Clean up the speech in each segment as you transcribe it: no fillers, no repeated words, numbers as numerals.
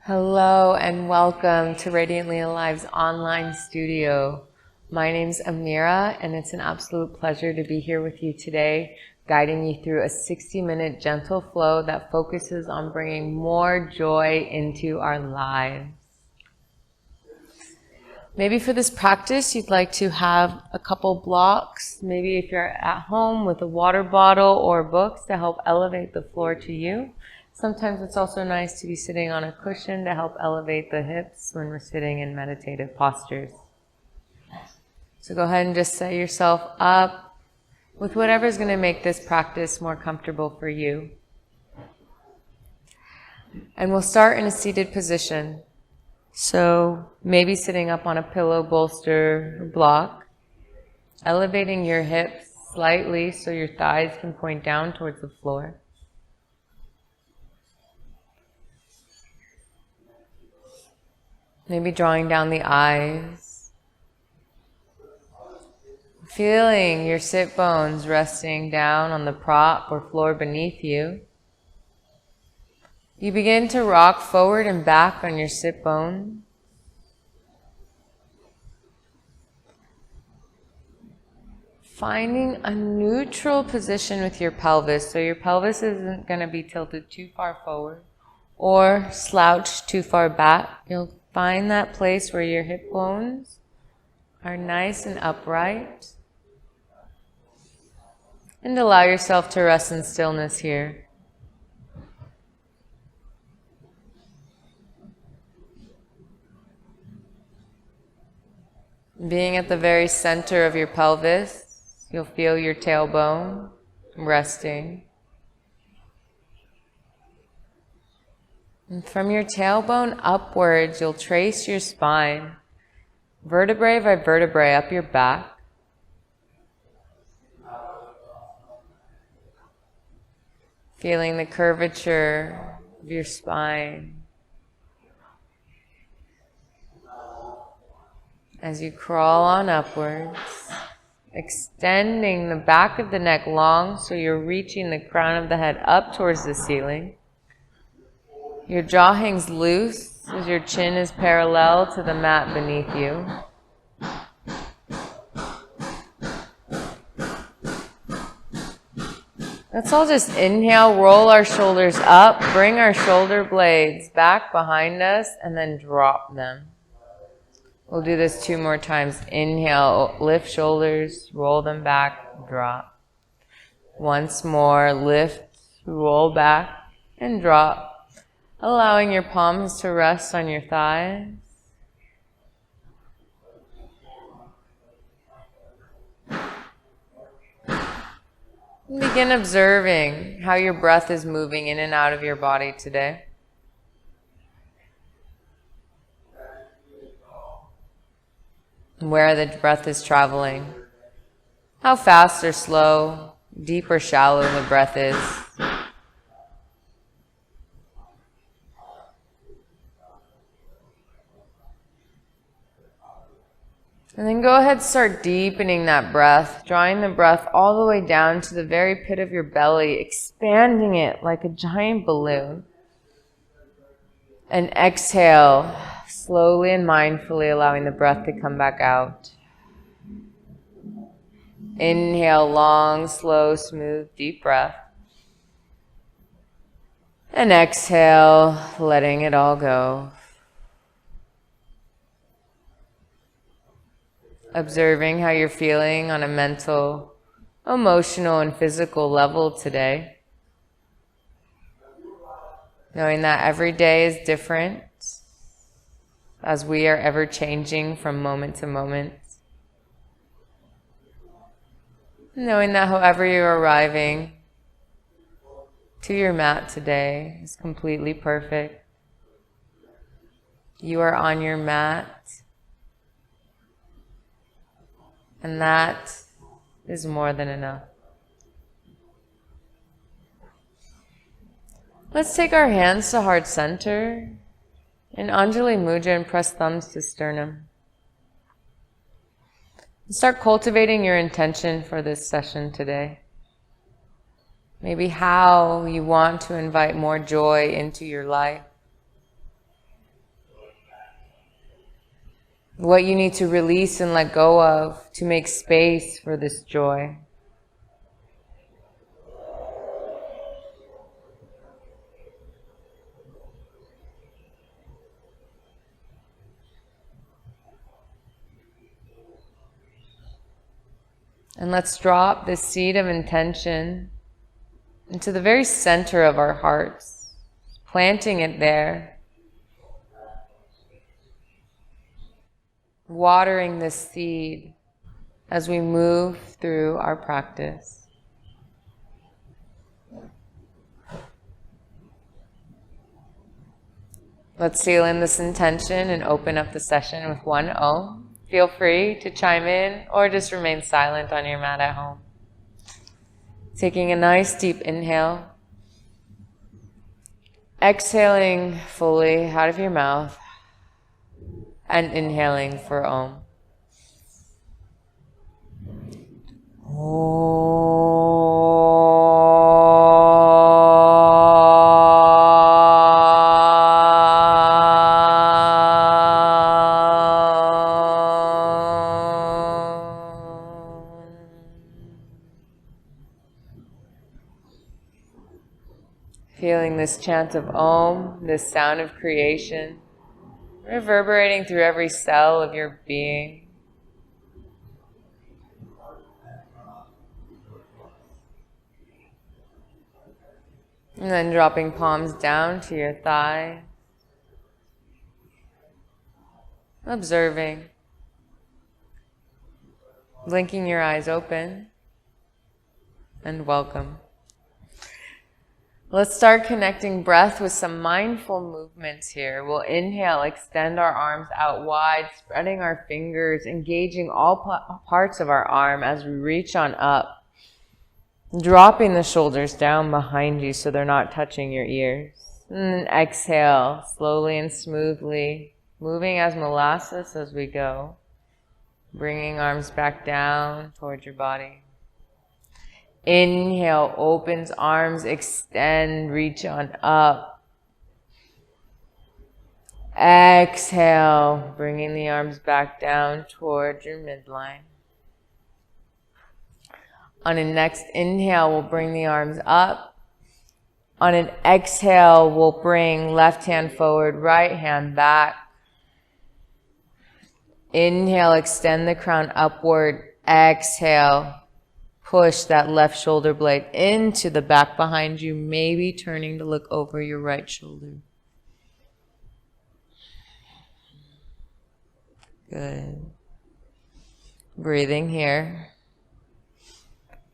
Hello and welcome to Radiantly Alive's online studio. My name's Amira and it's an absolute pleasure to be here with you today, guiding you through a 60-minute gentle flow that focuses on bringing more joy into our lives. Maybe for this practice, you'd like to have a couple blocks, maybe if you're at home with a water bottle or books to help elevate the floor to you. Sometimes it's also nice to be sitting on a cushion to help elevate the hips when we're sitting in meditative postures. So go ahead and just set yourself up with whatever's going to make this practice more comfortable for you. And we'll start in a seated position. So maybe sitting up on a pillow, bolster, or block, elevating your hips slightly so your thighs can point down towards the floor. Maybe drawing down the eyes. Feeling your sit bones resting down on the prop or floor beneath you. You begin to rock forward and back on your sit bone. Finding a neutral position with your pelvis, so your pelvis isn't going to be tilted too far forward or slouched too far back. You'll find that place where your hip bones are nice and upright. And allow yourself to rest in stillness here. Being at the very center of your pelvis, you'll feel your tailbone resting. And from your tailbone upwards, you'll trace your spine, vertebrae by vertebrae up your back. Feeling the curvature of your spine. As you crawl on upwards, extending the back of the neck long so you're reaching the crown of the head up towards the ceiling. Your jaw hangs loose as your chin is parallel to the mat beneath you. Let's all just inhale, roll our shoulders up, bring our shoulder blades back behind us, and then drop them. We'll do this 2 more times. Inhale, lift shoulders, roll them back, drop. Once more, lift, roll back, and drop. Allowing your palms to rest on your thighs. And begin observing how your breath is moving in and out of your body today. Where the breath is traveling. How fast or slow, deep or shallow the breath is. And then go ahead and start deepening that breath, drawing the breath all the way down to the very pit of your belly, expanding it like a giant balloon. And exhale, slowly and mindfully allowing the breath to come back out. Inhale, long, slow, smooth, deep breath. And exhale, letting it all go. Observing how you're feeling on a mental, emotional, and physical level today. Knowing that every day is different, as we are ever changing from moment to moment. Knowing that however you're arriving to your mat today is completely perfect. You are on your mat. And that is more than enough. Let's take our hands to heart center and Anjali Mudra and press thumbs to sternum. And start cultivating your intention for this session today. Maybe how you want to invite more joy into your life. what you need to release and let go of to make space for this joy. And let's drop this seed of intention into the very center of our hearts, planting it there, watering this seed as we move through our practice. Let's seal in this intention and open up the session with one Om. Feel free to chime in or just remain silent on your mat at home. Taking a nice deep inhale. Exhaling fully out of your mouth. And inhaling for Om. Feeling this chant of Om, this sound of creation, reverberating through every cell of your being. And then dropping palms down to your thigh. Observing. Blinking your eyes open. And welcome. Let's start connecting breath with some mindful movements here. We'll inhale, extend our arms out wide, spreading our fingers, engaging all parts of our arm as we reach on up. Dropping the shoulders down behind you so they're not touching your ears. And then exhale, slowly and smoothly, moving as molasses as we go. Bringing arms back down towards your body. Inhale, opens arms, extend, reach on up. Exhale, bringing the arms back down towards your midline. On a next inhale, we'll bring the arms up. On an exhale, we'll bring left hand forward, right hand back. Inhale, extend the crown upward. Exhale. Push that left shoulder blade into the back behind you, maybe turning to look over your right shoulder. Good. Breathing here.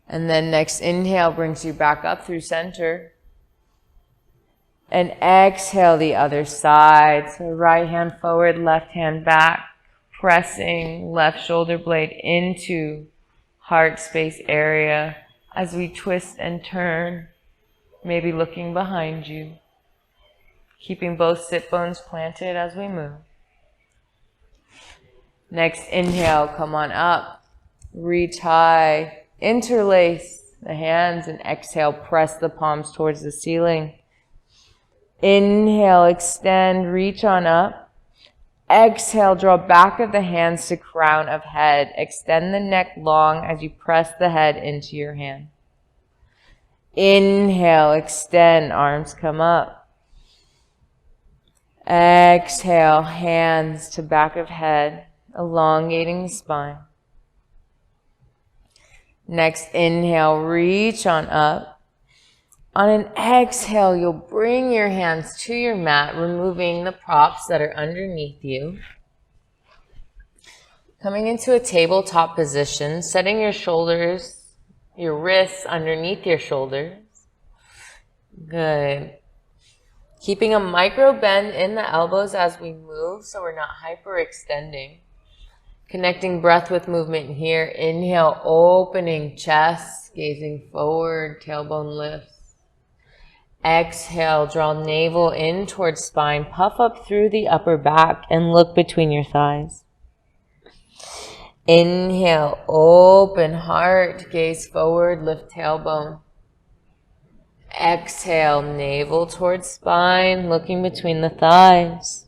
And then next inhale brings you back up through center. And exhale the other side. So right hand forward, left hand back. Pressing left shoulder blade into heart space area as we twist and turn, maybe looking behind you, keeping both sit bones planted as we move. Next inhale, come on up, reach high, interlace the hands, and exhale, press the palms towards the ceiling. Inhale, extend, reach on up. Exhale, draw back of the hands to crown of head. Extend the neck long as you press the head into your hand. Inhale, extend, arms come up. Exhale, hands to back of head, elongating the spine. Next inhale, reach on up. On an exhale, you'll bring your hands to your mat, removing the props that are underneath you. Coming into a tabletop position, setting your shoulders, your wrists underneath your shoulders. Good. Keeping a micro bend in the elbows as we move so we're not hyperextending. Connecting breath with movement here. Inhale, opening chest, gazing forward, tailbone lifts. Exhale, draw navel in towards spine, puff up through the upper back and look between your thighs. Inhale, open heart, gaze forward, lift tailbone. Exhale, navel towards spine, looking between the thighs.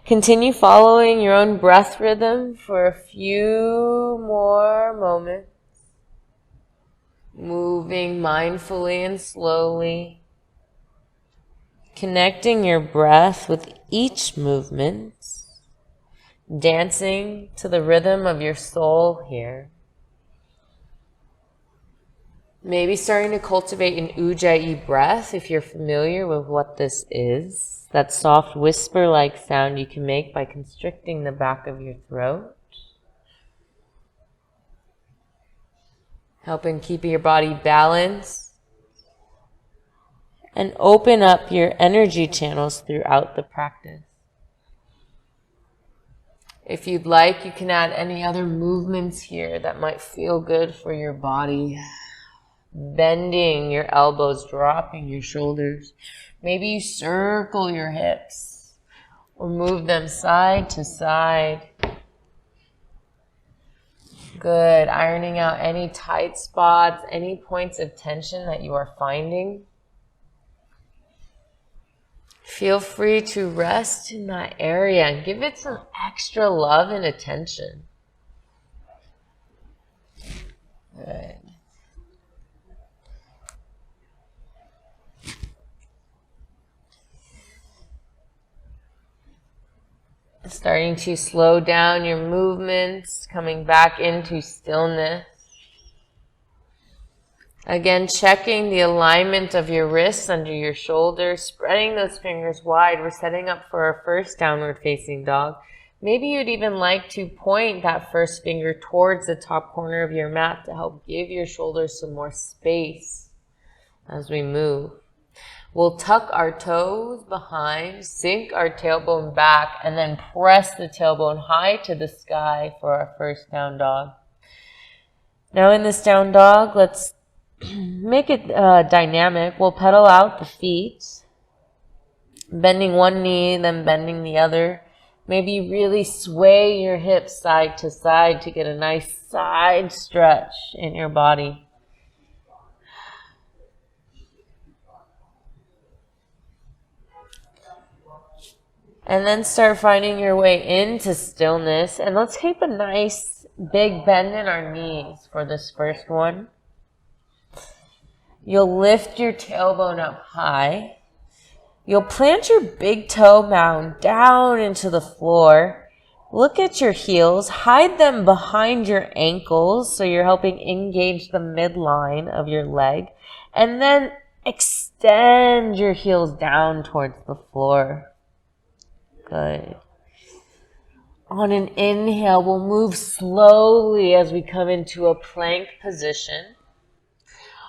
Continue following your own breath rhythm for a few more moments. Moving mindfully and slowly. Connecting your breath with each movement. Dancing to the rhythm of your soul here. Maybe starting to cultivate an ujjayi breath if you're familiar with what this is. That soft whisper-like sound you can make by constricting the back of your throat. Helping keep your body balanced. And open up your energy channels throughout the practice. If you'd like, you can add any other movements here that might feel good for your body. Bending your elbows, dropping your shoulders. Maybe you circle your hips or move them side to side. Good. Ironing out any tight spots, any points of tension that you are finding. Feel free to rest in that area and give it some extra love and attention. Good. Starting to slow down your movements, coming back into stillness. Again, checking the alignment of your wrists under your shoulders, spreading those fingers wide. We're setting up for our first downward facing dog. Maybe you'd even like to point that first finger towards the top corner of your mat to help give your shoulders some more space as we move. We'll tuck our toes behind, sink our tailbone back, and then press the tailbone high to the sky for our first down dog. Now in this down dog, let's make it dynamic. We'll pedal out the feet, bending one knee, then bending the other. Maybe really sway your hips side to side to get a nice side stretch in your body. And then start finding your way into stillness. And let's keep a nice big bend in our knees for this first one. You'll lift your tailbone up high. You'll plant your big toe mound down into the floor. Look at your heels. Hide them behind your ankles so you're helping engage the midline of your leg. And then extend your heels down towards the floor. Good. On an inhale, we'll move slowly as we come into a plank position.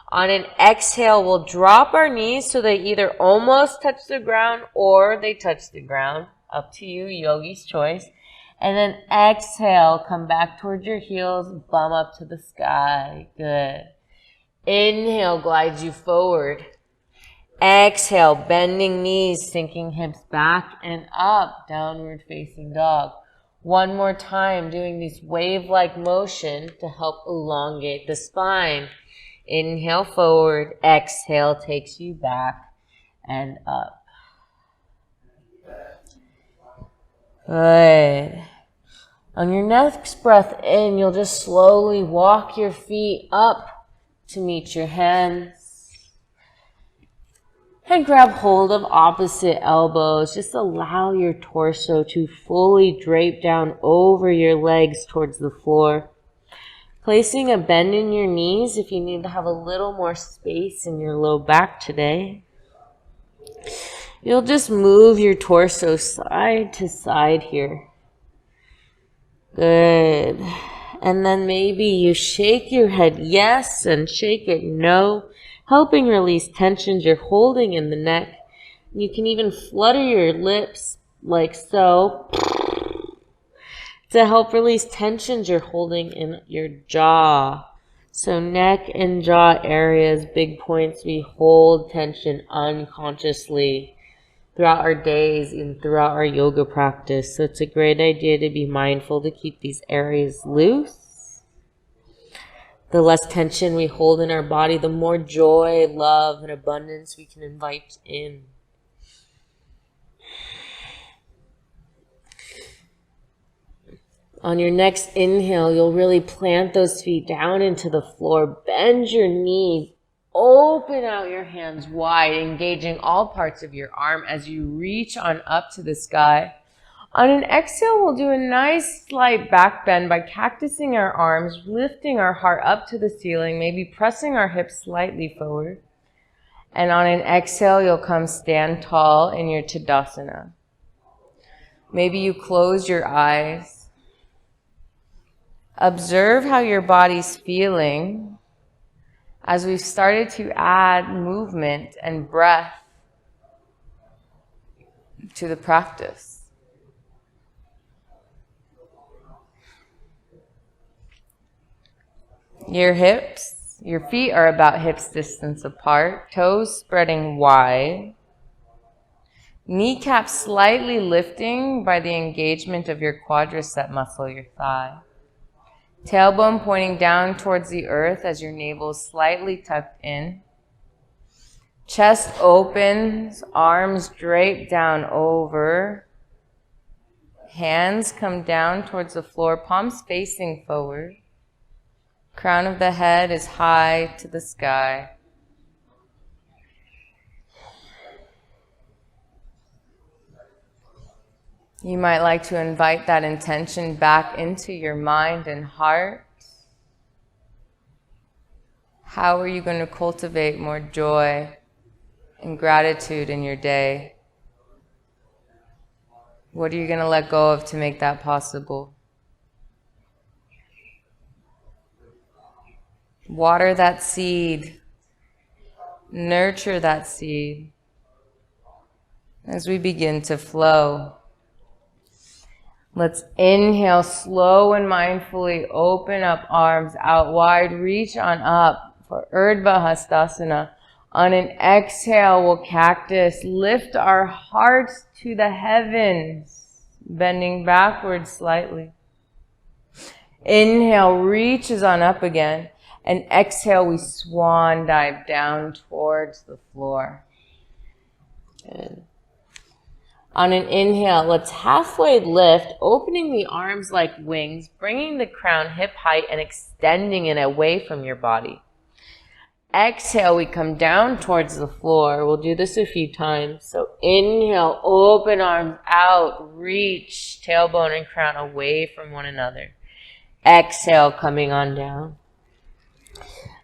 On an exhale, we'll drop our knees so they either almost touch the ground or they touch the ground. Up to you, yogi's choice. And then exhale, come back towards your heels, bum up to the sky. Good. Inhale, glides you forward. Exhale, bending knees, sinking hips back and up, downward facing dog. One more time, doing this wave-like motion to help elongate the spine. Inhale forward, exhale takes you back and up. Good. On your next breath in, you'll just slowly walk your feet up to meet your hands. And grab hold of opposite elbows. Just allow your torso to fully drape down over your legs towards the floor. Placing a bend in your knees if you need to have a little more space in your low back today. You'll just move your torso side to side here. Good. And then maybe you shake your head yes and shake it no, helping release tensions you're holding in the neck. You can even flutter your lips like so to help release tensions you're holding in your jaw. So neck and jaw areas, big points we hold tension unconsciously throughout our days and throughout our yoga practice. So it's a great idea to be mindful to keep these areas loose. The less tension we hold in our body, the more joy, love, and abundance we can invite in. On your next inhale, you'll really plant those feet down into the floor. Bend your knees. Open out your hands wide, engaging all parts of your arm as you reach on up to the sky. On an exhale, we'll do a nice slight back bend by cactusing our arms, lifting our heart up to the ceiling, maybe pressing our hips slightly forward. And on an exhale, you'll come stand tall in your Tadasana. Maybe you close your eyes. Observe how your body's feeling as we've started to add movement and breath to the practice. Your feet are about hips distance apart, toes spreading wide, kneecaps slightly lifting by the engagement of your quadricep muscle, your thigh. Tailbone pointing down towards the earth as your navel is slightly tucked in. Chest opens, arms drape down over. Hands come down towards the floor, palms facing forward. Crown of the head is high to the sky. You might like to invite that intention back into your mind and heart. How are you going to cultivate more joy and gratitude in your day? What are you going to let go of to make that possible? Water that seed. Nurture that seed as we begin to flow. Let's inhale, slow and mindfully open up arms out wide, reach on up for Urdhva Hastasana. On an exhale, we'll cactus, lift our hearts to the heavens, bending backwards slightly. Inhale, reaches on up again. And exhale, we swan dive down towards the floor. Good. On an inhale, let's halfway lift, opening the arms like wings, bringing the crown hip height and extending it away from your body. Exhale, we come down towards the floor. We'll do this a few times. So inhale, open arms out, reach tailbone and crown away from one another. Exhale, coming on down.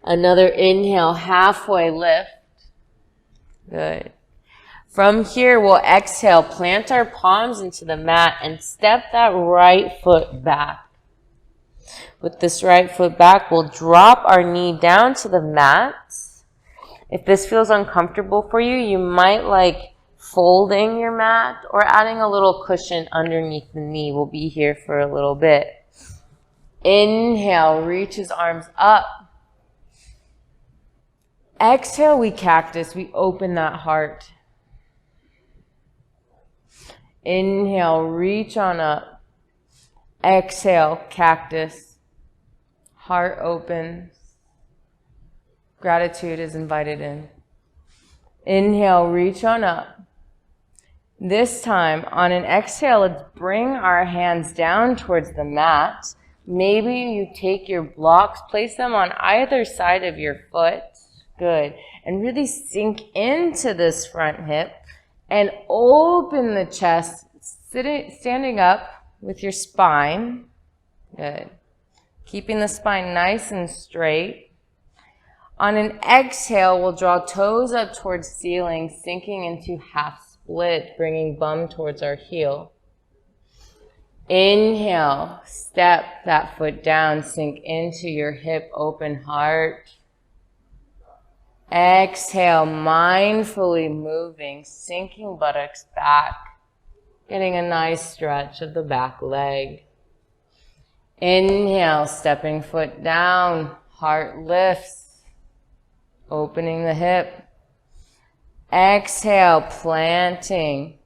Another inhale, halfway lift. Good. From here, we'll exhale, plant our palms into the mat and step that right foot back. With this right foot back, we'll drop our knee down to the mat. If this feels uncomfortable for you, you might like folding your mat or adding a little cushion underneath the knee. We'll be here for a little bit. Inhale, reaches arms up. Exhale, we cactus, we open that heart. Inhale, reach on up. Exhale, cactus. Heart opens. Gratitude is invited in. Inhale, reach on up. This time, on an exhale, let's bring our hands down towards the mat. Maybe you take your blocks, place them on either side of your foot. Good. And really sink into this front hip and open the chest, standing up with your spine. Good. Keeping the spine nice and straight. On an exhale, we'll draw toes up towards ceiling, sinking into half split, bringing bum towards our heel. Inhale, step that foot down, sink into your hip, open heart. Exhale, mindfully moving, sinking buttocks back, getting a nice stretch of the back leg. Inhale, stepping foot down, heart lifts, opening the hip. Exhale, lifting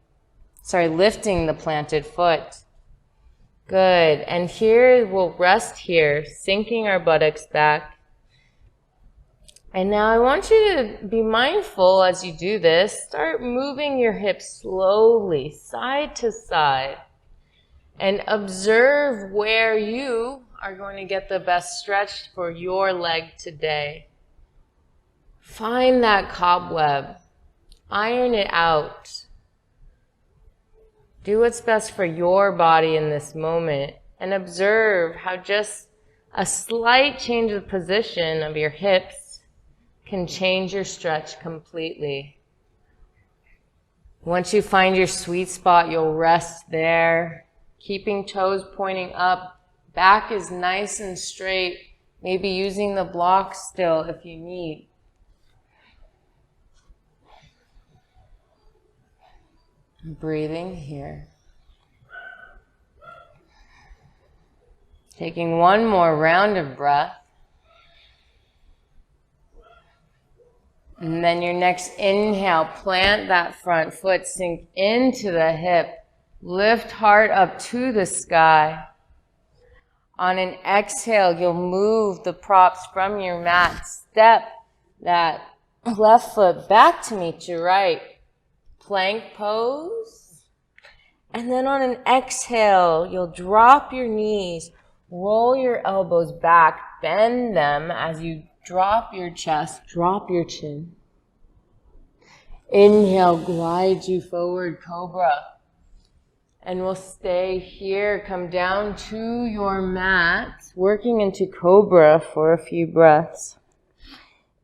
the planted foot. Good. And here, we'll rest here, sinking our buttocks back. And now I want you to be mindful as you do this. Start moving your hips slowly, side to side. And observe where you are going to get the best stretch for your leg today. Find that cobweb. Iron it out. Do what's best for your body in this moment. And observe how just a slight change of position of your hips can change your stretch completely. Once you find your sweet spot, you'll rest there. Keeping toes pointing up, back is nice and straight, maybe using the blocks still if you need. Breathing here. Taking one more round of breath. And then your next inhale, plant that front foot, sink into the hip. Lift heart up to the sky. On an exhale, you'll move the props from your mat. Step that left foot back to meet your right. Plank pose. And then on an exhale, you'll drop your knees, roll your elbows back, bend them as you drop your chest, drop your chin. Inhale, glide you forward, cobra. And we'll stay here, come down to your mat, working into cobra for a few breaths.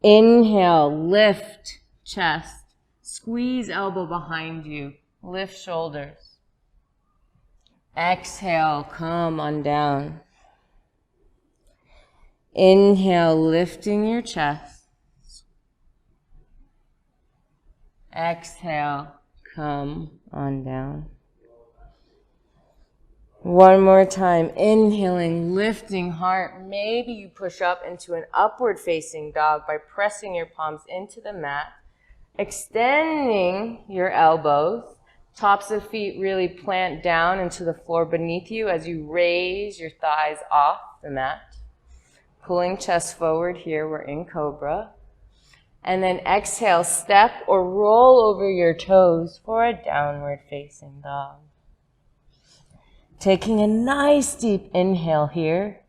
Inhale, lift chest, squeeze elbow behind you, lift shoulders. Exhale, come on down. Inhale, lifting your chest. Exhale, come on down. One more time, inhaling, lifting heart. Maybe you push up into an upward facing dog by pressing your palms into the mat, extending your elbows, tops of feet really plant down into the floor beneath you as you raise your thighs off the mat. Pulling chest forward here, we're in cobra. And then exhale, step or roll over your toes for a downward facing dog. Taking a nice deep inhale here.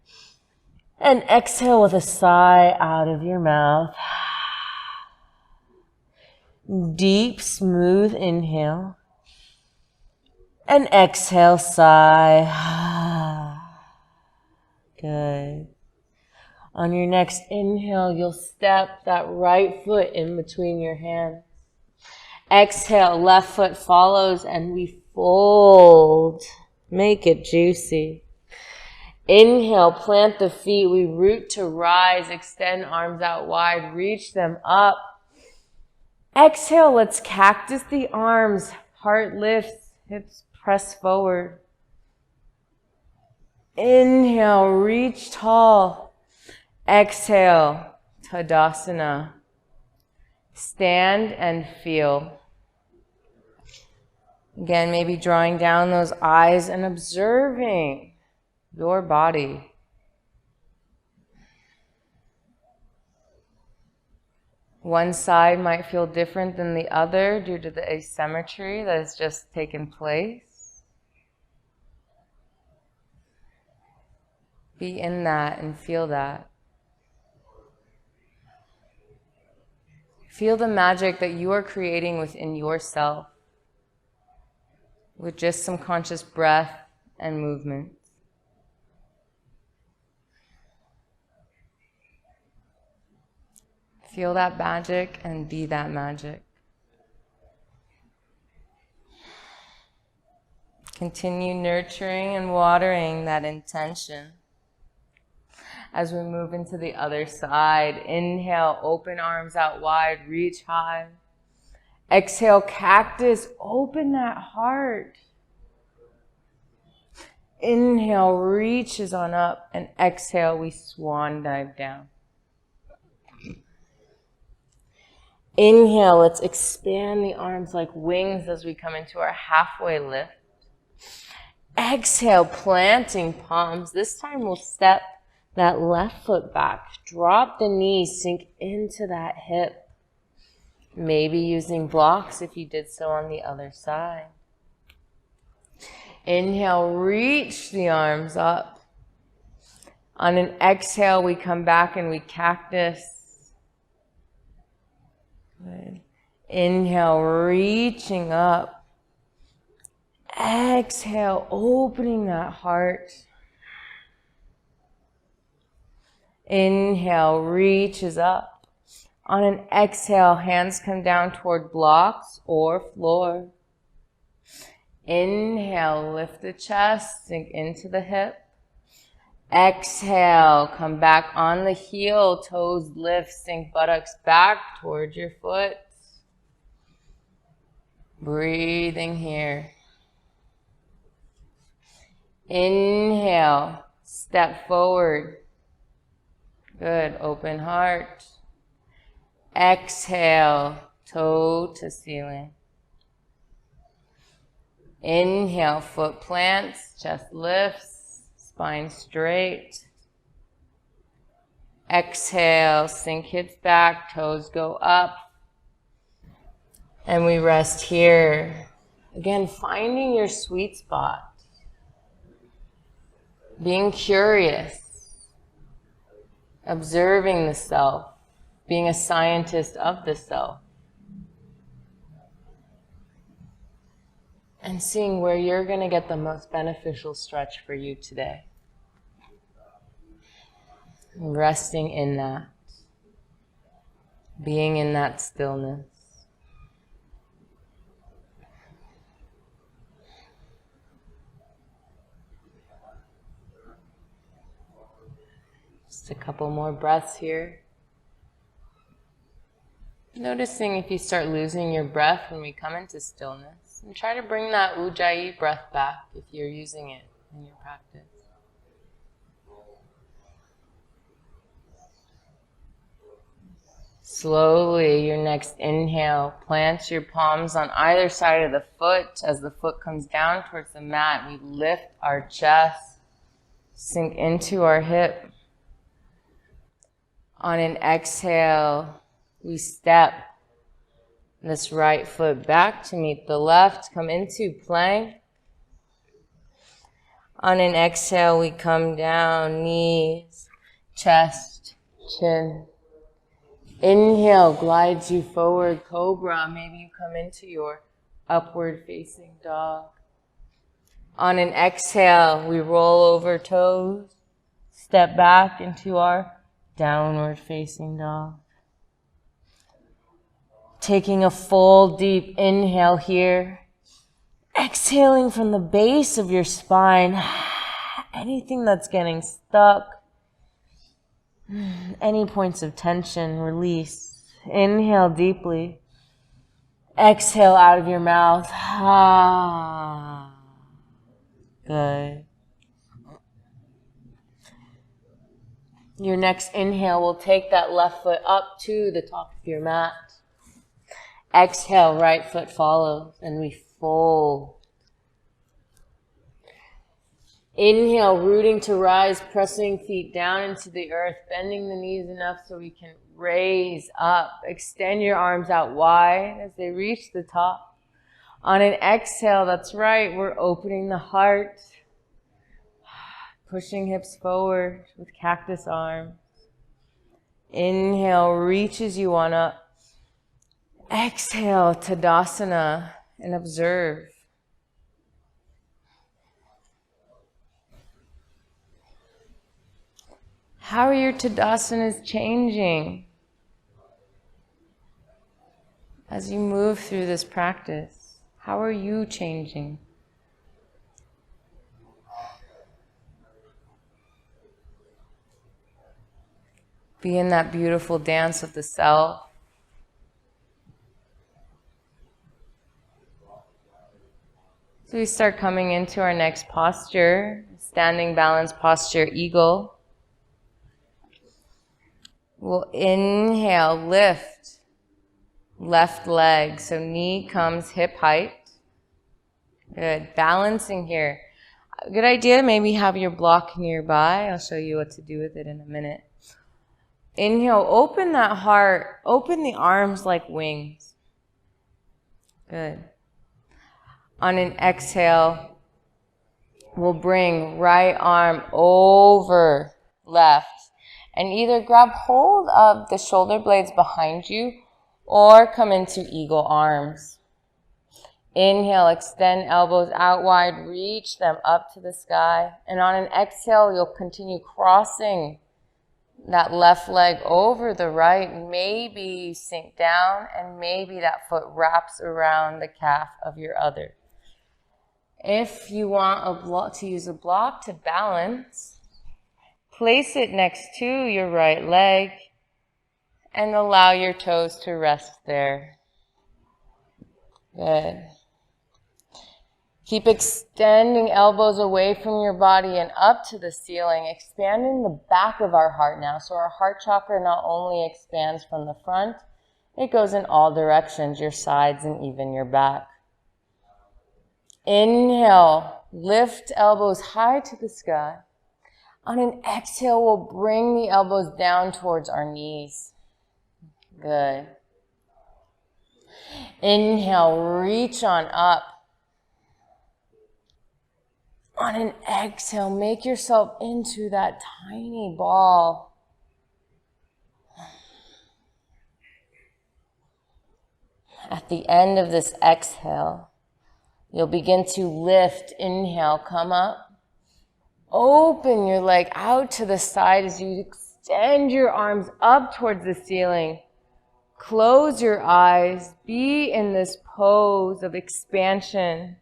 And exhale with a sigh out of your mouth. Deep, smooth inhale. And exhale, sigh. Good. On your next inhale, you'll step that right foot in between your hands. Exhale, left foot follows and we fold. Make it juicy. Inhale, plant the feet. We root to rise, extend arms out wide, reach them up. Exhale, let's cactus the arms. Heart lifts, hips press forward. Inhale, reach tall. Exhale, Tadasana. Stand and feel. Again, maybe drawing down those eyes and observing your body. One side might feel different than the other due to the asymmetry that has just taken place. Be in that and feel that. Feel the magic that you are creating within yourself with just some conscious breath and movement. Feel that magic and be that magic. Continue nurturing and watering that intention. As we move into the other side, inhale, open arms out wide, reach high. Exhale, cactus, open that heart. Inhale, reaches on up, and exhale, we swan dive down. Inhale, let's expand the arms like wings as we come into our halfway lift. Exhale, planting palms. This time we'll step that left foot back. Drop the knees, sink into that hip. Maybe using blocks if you did so on the other side. Inhale, reach the arms up. On an exhale, we come back and we cactus. Good. Inhale, reaching up. Exhale, opening that heart. Inhale, reaches up. On an exhale, hands come down toward blocks or floor. Inhale, lift the chest, sink into the hip. Exhale, come back on the heel, toes lift, sink buttocks back towards your foot. Breathing here. Inhale, step forward. Good, open heart. Exhale, toe to ceiling. Inhale, foot plants, chest lifts, spine straight. Exhale, sink hips back, toes go up. And we rest here. Again, finding your sweet spot. Being curious. Observing the self. Being a scientist of the self. And seeing where you're going to get the most beneficial stretch for you today. And resting in that. Being in that stillness. Just a couple more breaths here. Noticing if you start losing your breath when we come into stillness. And try to bring that ujjayi breath back if you're using it in your practice. Slowly, your next inhale, plant your palms on either side of the foot. As the foot comes down towards the mat, we lift our chest, sink into our hip. On an exhale, we step this right foot back to meet the left. Come into plank. On an exhale, we come down, knees, chest, chin. Inhale, glides you forward, cobra. Maybe you come into your upward facing dog. On an exhale, we roll over toes, step back into our downward facing dog. Taking a full deep inhale here. Exhaling from the base of your spine. Anything that's getting stuck. Any points of tension, release. Inhale deeply. Exhale out of your mouth. Good. Your next inhale will take that left foot up to the top of your mat. Exhale, right foot follows, and we fold. Inhale, rooting to rise, pressing feet down into the earth, bending the knees enough so we can raise up. Extend your arms out wide as they reach the top. On an exhale, that's right, we're opening the heart, pushing hips forward with cactus arms. Inhale, reaches you on up. Exhale, Tadasana, and observe. How are your Tadasanas changing as you move through this practice? How are you changing? Be in that beautiful dance of the self. So we start coming into our next posture, standing balance posture, eagle. We'll inhale, lift, left leg, so knee comes hip height. Good, balancing here. Good idea, maybe have your block nearby. I'll show you what to do with it in a minute. Inhale, open that heart, open the arms like wings. Good. On an exhale, we'll bring right arm over left and either grab hold of the shoulder blades behind you or come into eagle arms. Inhale, extend elbows out wide, reach them up to the sky. And on an exhale, you'll continue crossing that left leg over the right. Maybe you sink down and maybe that foot wraps around the calf of your other. If you want to use a block to balance, place it next to your right leg and allow your toes to rest there. Good. Keep extending elbows away from your body and up to the ceiling, expanding the back of our heart now. So our heart chakra not only expands from the front, it goes in all directions, your sides and even your back. Inhale, lift elbows high to the sky. On an exhale, we'll bring the elbows down towards our knees. Good. Inhale, reach on up. On an exhale, make yourself into that tiny ball. At the end of this exhale, you'll begin to lift. Inhale, come up. Open your leg out to the side as you extend your arms up towards the ceiling. Close your eyes. Be in this pose of expansion,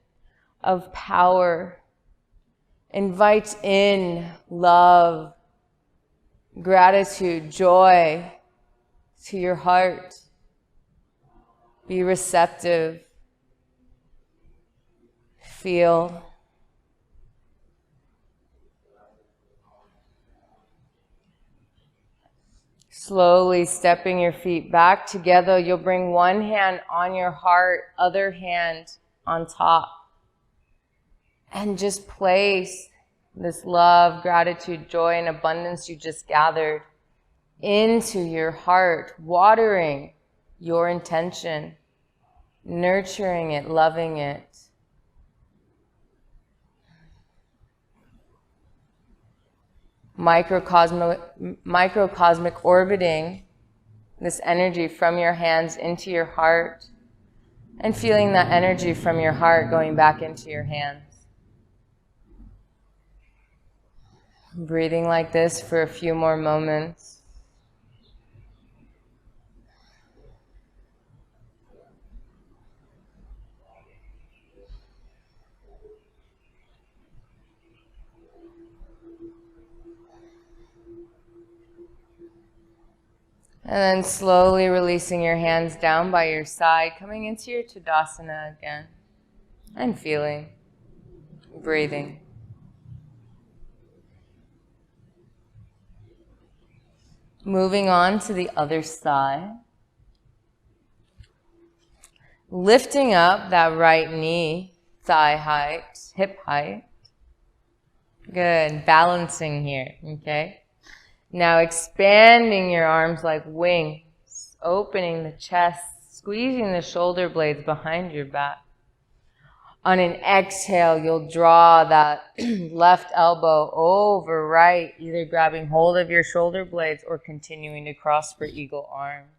of power. Invite in love, gratitude, joy to your heart. Be receptive. Feel. Slowly stepping your feet back together, you'll bring one hand on your heart, other hand on top. And just place this love, gratitude, joy, and abundance you just gathered into your heart, watering your intention, nurturing it, loving it. Microcosmic orbiting this energy from your hands into your heart and feeling that energy from your heart going back into your hands. Breathing like this for a few more moments. And then slowly releasing your hands down by your side, coming into your Tadasana again. And feeling, breathing. Moving on to the other side. Lifting up that right knee, thigh height, hip height. Good, balancing here, okay? Now expanding your arms like wings, opening the chest, squeezing the shoulder blades behind your back. On an exhale, you'll draw that left elbow over right, either grabbing hold of your shoulder blades or continuing to cross for eagle arms.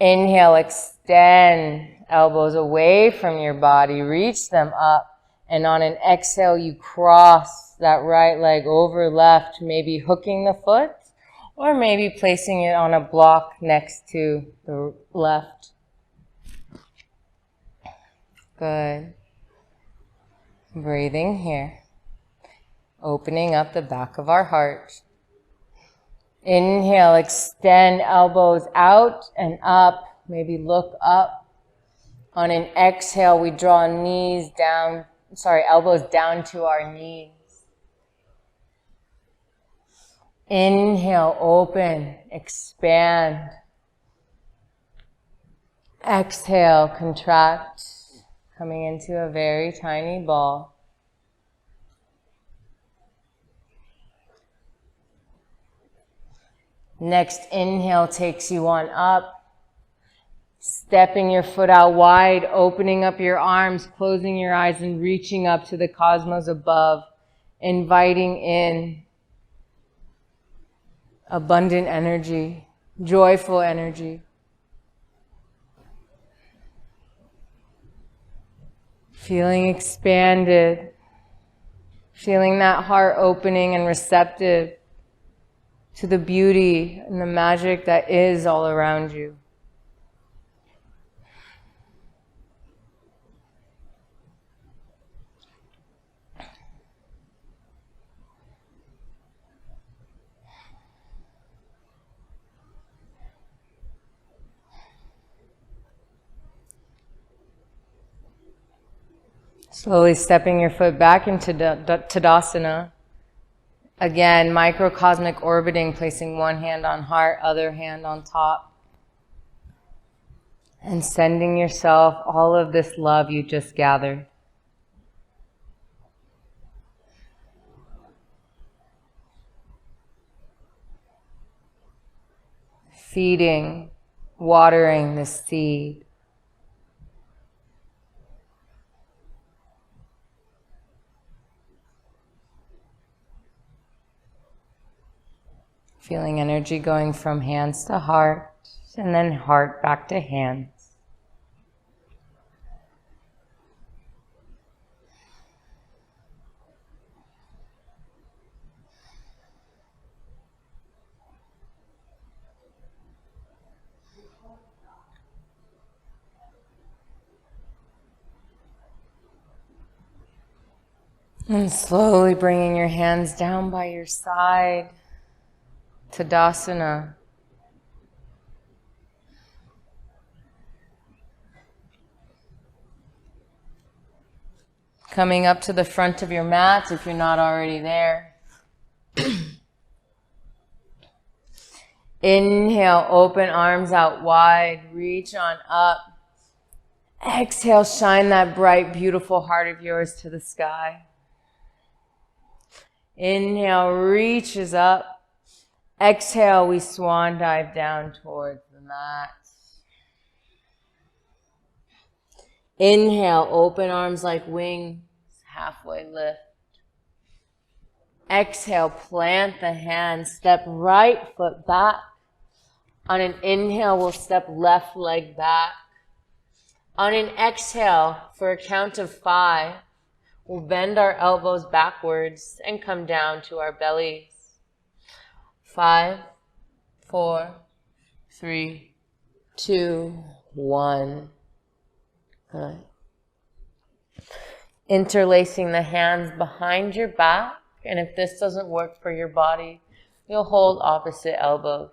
Inhale, extend elbows away from your body, reach them up. And on an exhale, you cross that right leg over left, maybe hooking the foot or maybe placing it on a block next to the left. Good. Breathing here. Opening up the back of our heart. Inhale, extend elbows out and up. Maybe look up. On an exhale, we draw elbows down to our knees. Inhale, open, expand. Exhale, contract, coming into a very tiny ball. Next inhale takes you on up. Stepping your foot out wide, opening up your arms, closing your eyes, and reaching up to the cosmos above, inviting in abundant energy, joyful energy. Feeling expanded, feeling that heart opening and receptive to the beauty and the magic that is all around you. Slowly stepping your foot back into Tadasana. Again, microcosmic orbiting, placing one hand on heart, other hand on top. And sending yourself all of this love you just gathered. Feeding, watering the seed. Feeling energy going from hands to heart, and then heart back to hands. And slowly bringing your hands down by your side. Tadasana. Coming up to the front of your mat if you're not already there. Inhale, open arms out wide, reach on up. Exhale, shine that bright, beautiful heart of yours to the sky. Inhale, reaches up. Exhale, we swan dive down towards the mat. Inhale, open arms like wings, halfway lift. Exhale, plant the hands, step right foot back. On an inhale, we'll step left leg back. On an exhale, for a count of 5, we'll bend our elbows backwards and come down to our bellies. 5, 4, 3, 2, 1. Good. Interlacing the hands behind your back, and if this doesn't work for your body, you'll hold opposite elbows.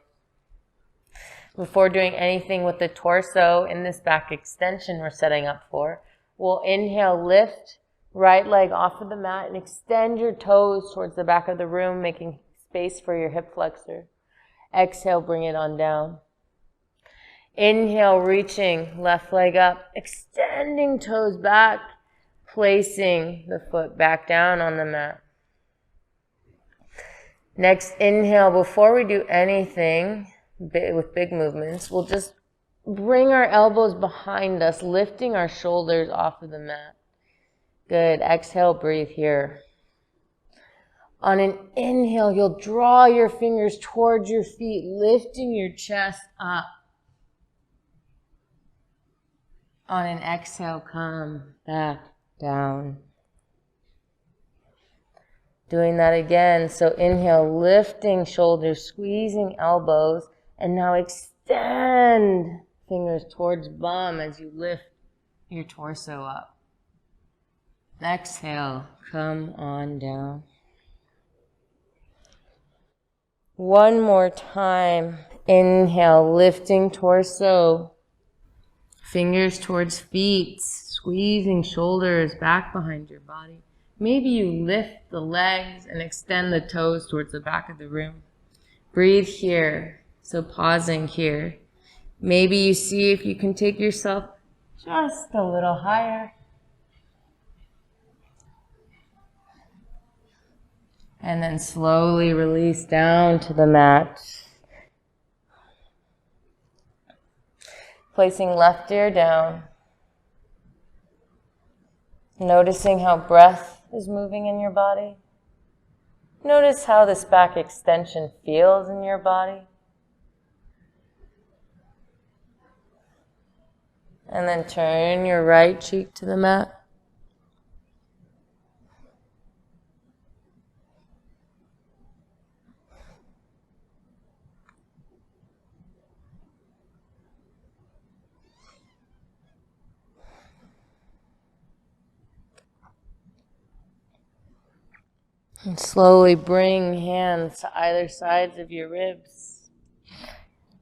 Before doing anything with the torso in this back extension we're setting up for, we'll inhale, lift right leg off of the mat and extend your toes towards the back of the room, making space for your hip flexor. Exhale, bring it on down. Inhale, reaching left leg up, extending toes back, placing the foot back down on the mat. Next, inhale, before we do anything with big movements, we'll just bring our elbows behind us, lifting our shoulders off of the mat. Good. Exhale, breathe here. On an inhale, you'll draw your fingers towards your feet, lifting your chest up. On an exhale, come back down. Doing that again. So inhale, lifting shoulders, squeezing elbows, and now extend fingers towards bum as you lift your torso up. Exhale, come on down. One more time. Inhale, lifting torso. Fingers towards feet, squeezing shoulders back behind your body. Maybe you lift the legs and extend the toes towards the back of the room. Breathe here. So pausing here. Maybe you see if you can take yourself just a little higher. And then slowly release down to the mat. Placing left ear down. Noticing how breath is moving in your body. Notice how this back extension feels in your body. And then turn your right cheek to the mat. And slowly bring hands to either sides of your ribs.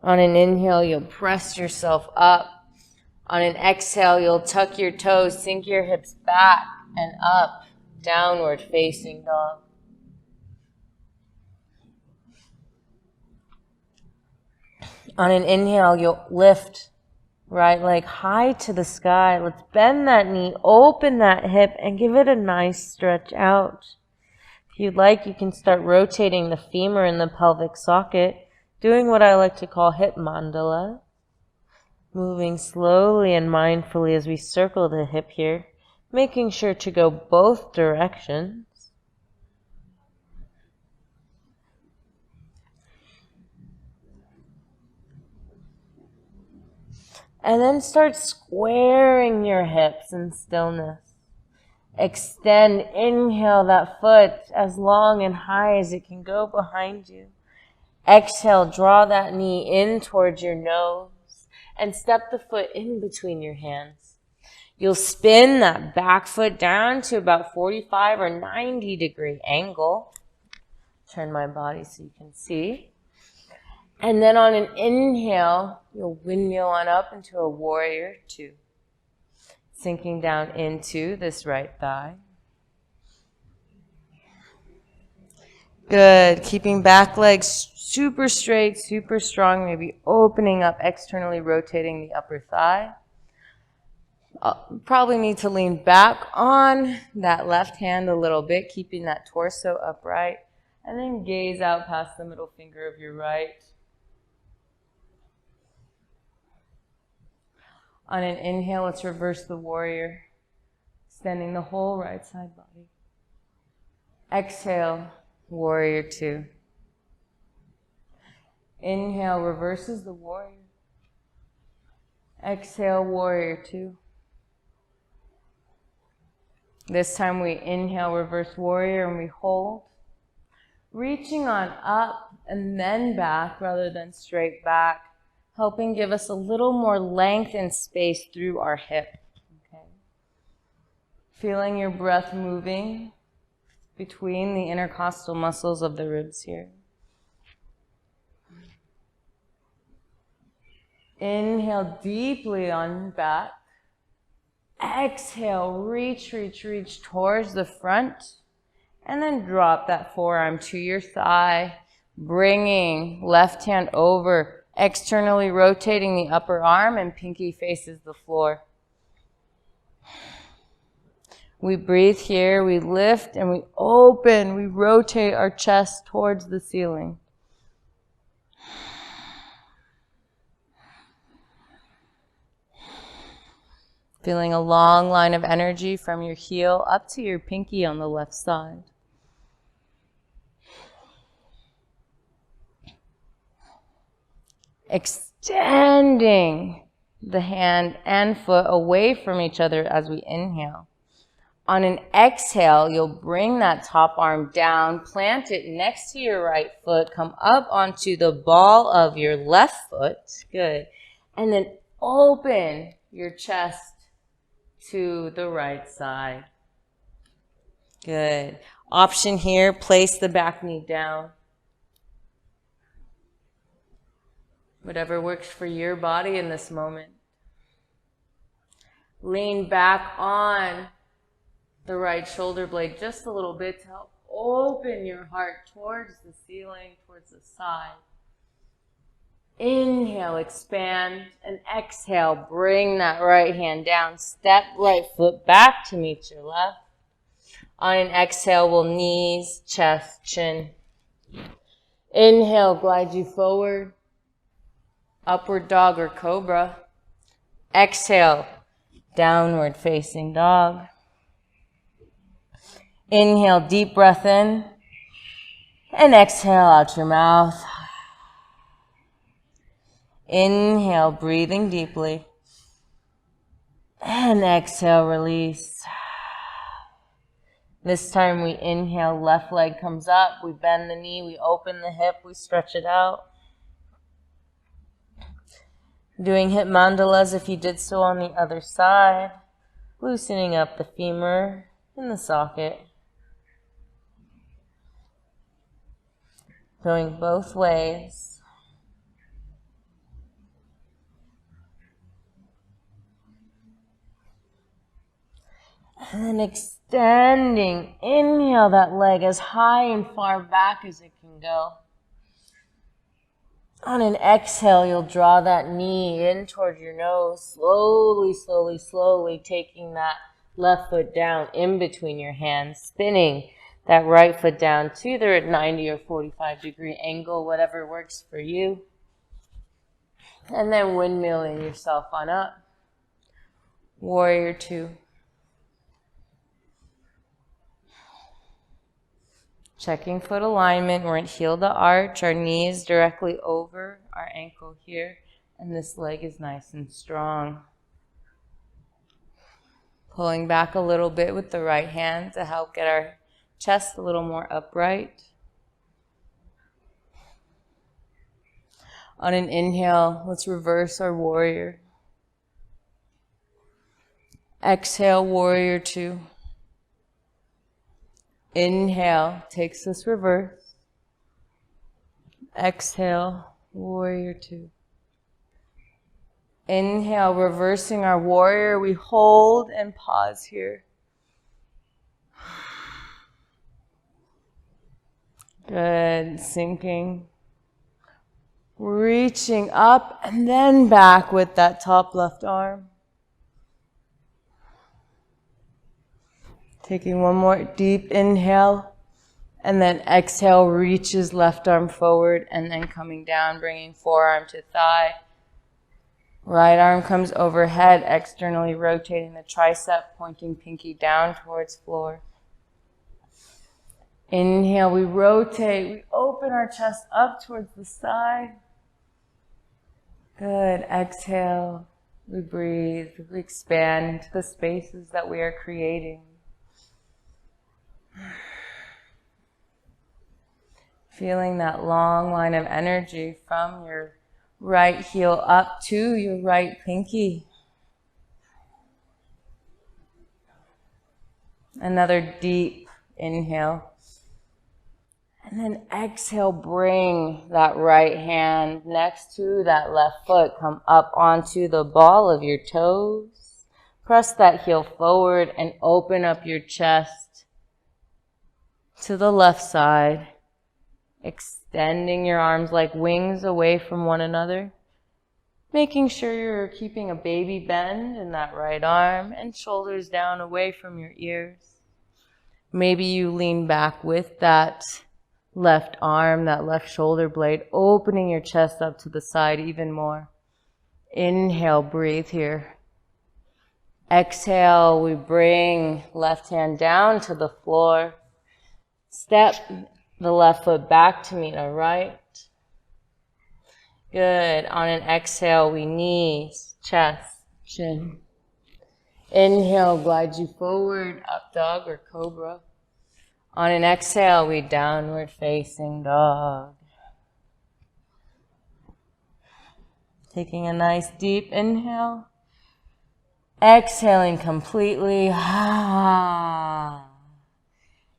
On an inhale, you'll press yourself up. On an exhale, you'll tuck your toes, sink your hips back and up, downward facing dog. On an inhale, you'll lift right leg high to the sky. Let's bend that knee, open that hip, and give it a nice stretch out. If you'd like, you can start rotating the femur in the pelvic socket, doing what I like to call hip mandala. Moving slowly and mindfully as we circle the hip here, making sure to go both directions. And then start squaring your hips in stillness. Extend, inhale that foot as long and high as it can go behind you. Exhale, draw that knee in towards your nose and step the foot in between your hands. You'll spin that back foot down to about 45 or 90 degree angle. Turn my body so you can see. And then on an inhale, you'll windmill on up into a warrior two. Sinking down into this right thigh. Good. Keeping back legs super straight, super strong. Maybe opening up, externally rotating the upper thigh. Probably need to lean back on that left hand a little bit, keeping that torso upright. And then gaze out past the middle finger of your right. On an inhale, let's reverse the warrior, extending the whole right side body. Exhale, warrior two. Inhale, reverses the warrior. Exhale, warrior two. This time we inhale, reverse warrior, and we hold. Reaching on up and then back rather than straight back. Helping give us a little more length and space through our hip. Okay. Feeling your breath moving between the intercostal muscles of the ribs here. Inhale deeply on back. Exhale, reach towards the front. And then drop that forearm to your thigh, bringing left hand over. Externally rotating the upper arm and pinky faces the floor. We breathe here, we lift and we open, we rotate our chest towards the ceiling. Feeling a long line of energy from your heel up to your pinky on the left side. Extending the hand and foot away from each other as we inhale. On an exhale, you'll bring that top arm down, plant it next to your right foot, come up onto the ball of your left foot. Good. And then open your chest to the right side. Good. Option here, place the back knee down. Whatever works for your body in this moment. Lean back on the right shoulder blade just a little bit to help open your heart towards the ceiling, towards the side. Inhale, expand, and exhale, bring that right hand down. Step right foot back to meet your left. On an exhale, we'll knees, chest, chin. Inhale, glide you forward. Upward dog or cobra. Exhale, downward facing dog. Inhale, deep breath in. And exhale out your mouth. Inhale, breathing deeply. And exhale, release. This time we inhale, left leg comes up, we bend the knee, we open the hip, we stretch it out. Doing hip mandalas if you did so on the other side. Loosening up the femur in the socket. Going both ways. And then extending, inhale that leg as high and far back as it can go. On an exhale, you'll draw that knee in toward your nose, slowly, slowly, slowly taking that left foot down in between your hands, spinning that right foot down to either at 90 or 45 degree angle, whatever works for you. And then windmilling yourself on up. Warrior two. Checking foot alignment. We're at heel to arch. Our knee is directly over our ankle here. And this leg is nice and strong. Pulling back a little bit with the right hand to help get our chest a little more upright. On an inhale, let's reverse our warrior. Exhale, warrior two. Inhale, takes us reverse. Exhale, warrior two. Inhale, reversing our warrior. We hold and pause here. Good, sinking. Reaching up and then back with that top left arm. Taking one more deep inhale, and then exhale, reaches left arm forward, and then coming down, bringing forearm to thigh. Right arm comes overhead, externally rotating the tricep, pointing pinky down towards floor. Inhale, we rotate, we open our chest up towards the side. Good, exhale, we breathe, we expand into the spaces that we are creating. Feeling that long line of energy from your right heel up to your right pinky. Another deep inhale. And then exhale, bring that right hand next to that left foot. Come up onto the ball of your toes. Press that heel forward and open up your chest to the left side. Extending your arms like wings away from one another. Making sure you're keeping a baby bend in that right arm and shoulders down away from your ears. Maybe you lean back with that left arm, that left shoulder blade, opening your chest up to the side even more. Inhale, breathe here. Exhale, we bring left hand down to the floor. Step the left foot back to meet our right. Good. On an exhale, we knees, chest, chin. Inhale, glide you forward, up dog or cobra. On an exhale, we downward facing dog. Taking a nice deep inhale. Exhaling completely.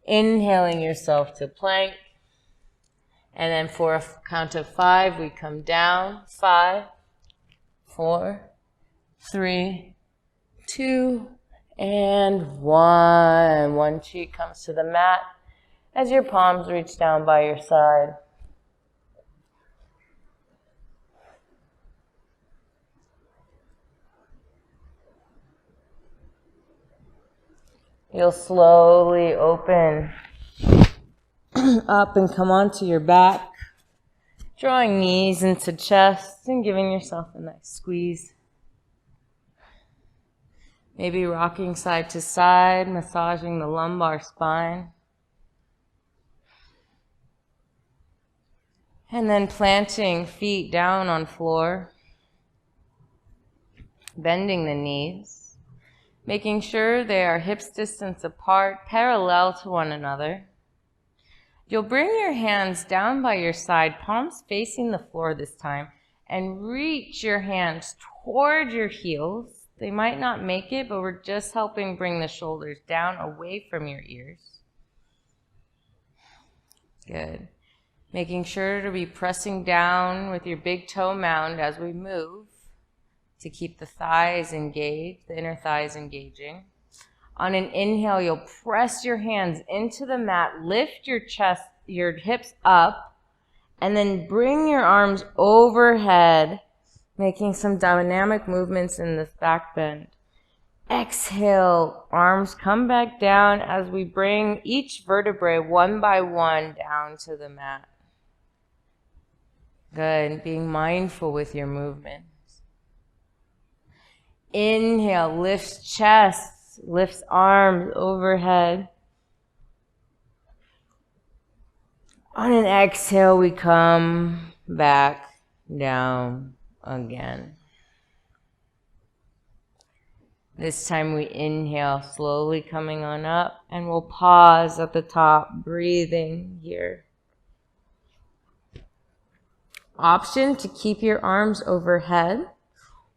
Inhaling yourself to plank. And then for a count of 5, we come down. 5, 4, 3, 2, and 1. One cheek comes to the mat as your palms reach down by your side. You'll slowly open up and come onto your back, drawing knees into chest and giving yourself a nice squeeze. Maybe rocking side to side, massaging the lumbar spine. And then planting feet down on floor, bending the knees, making sure they are hips distance apart, parallel to one another. You'll bring your hands down by your side, palms facing the floor this time, and reach your hands toward your heels. They might not make it, but we're just helping bring the shoulders down away from your ears. Good. Making sure to be pressing down with your big toe mound as we move to keep the thighs engaged, the inner thighs engaging. On an inhale, you'll press your hands into the mat, lift your chest, your hips up, and then bring your arms overhead, making some dynamic movements in this back bend. Exhale, arms come back down as we bring each vertebrae one by one down to the mat. Good, being mindful with your movements. Inhale, lifts chest, lifts arms overhead. On an exhale, we come back down again. This time we inhale, slowly coming on up, and we'll pause at the top, breathing here. Option to keep your arms overhead,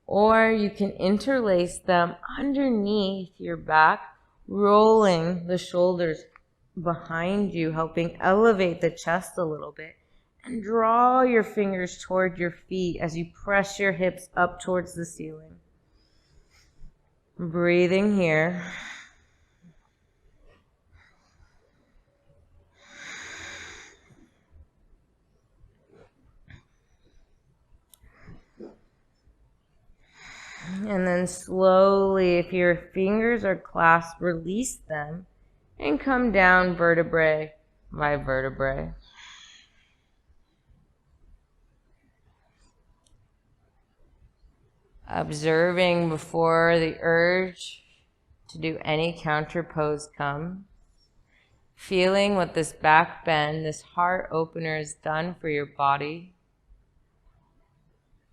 or you can interlace them underneath your back, rolling the shoulders behind you, helping elevate the chest a little bit, and draw your fingers toward your feet as you press your hips up towards the ceiling. Breathing here. And then slowly, if your fingers are clasped, release them and come down vertebrae by vertebrae. Observing before the urge to do any counter pose comes. Feeling what this back bend, this heart opener has done for your body.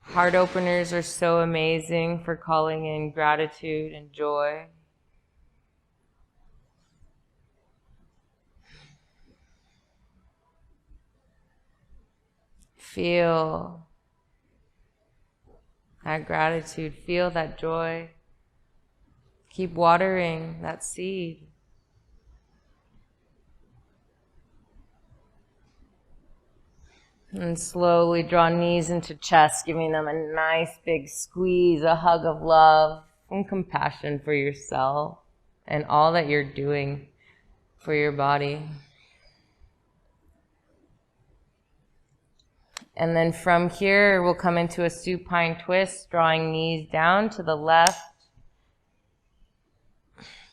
Heart openers are so amazing for calling in gratitude and joy. Feel that gratitude, feel that joy. Keep watering that seed. And slowly draw knees into chest, giving them a nice big squeeze, a hug of love and compassion for yourself and all that you're doing for your body. And then from here, we'll come into a supine twist, drawing knees down to the left.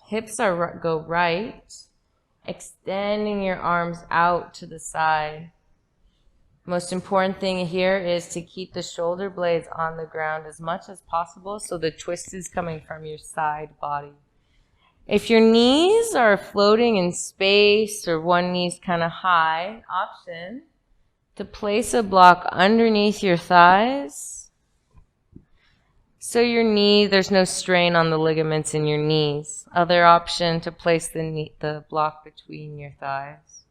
Hips go right, extending your arms out to the side. Most important thing here is to keep the shoulder blades on the ground as much as possible so the twist is coming from your side body. If your knees are floating in space or one knee's kind of high, option to place a block underneath your thighs so there's no strain on the ligaments in your knees. Other option to place the block between your thighs.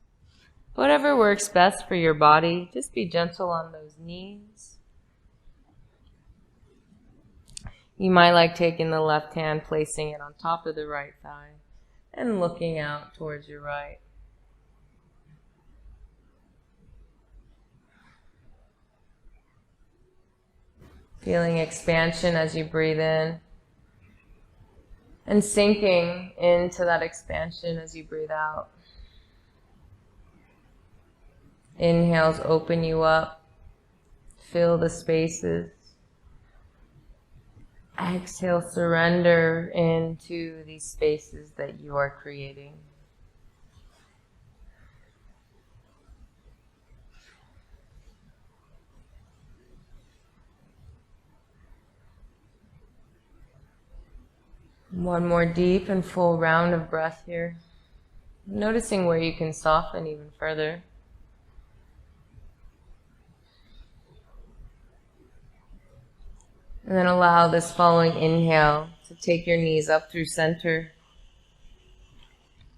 Whatever works best for your body, just be gentle on those knees. You might like taking the left hand, placing it on top of the right thigh, and looking out towards your right. Feeling expansion as you breathe in, and sinking into that expansion as you breathe out. Inhales open you up, fill the spaces. Exhale, surrender into these spaces that you are creating. One more deep and full round of breath here. Noticing where you can soften even further. And then allow this following inhale to take your knees up through center,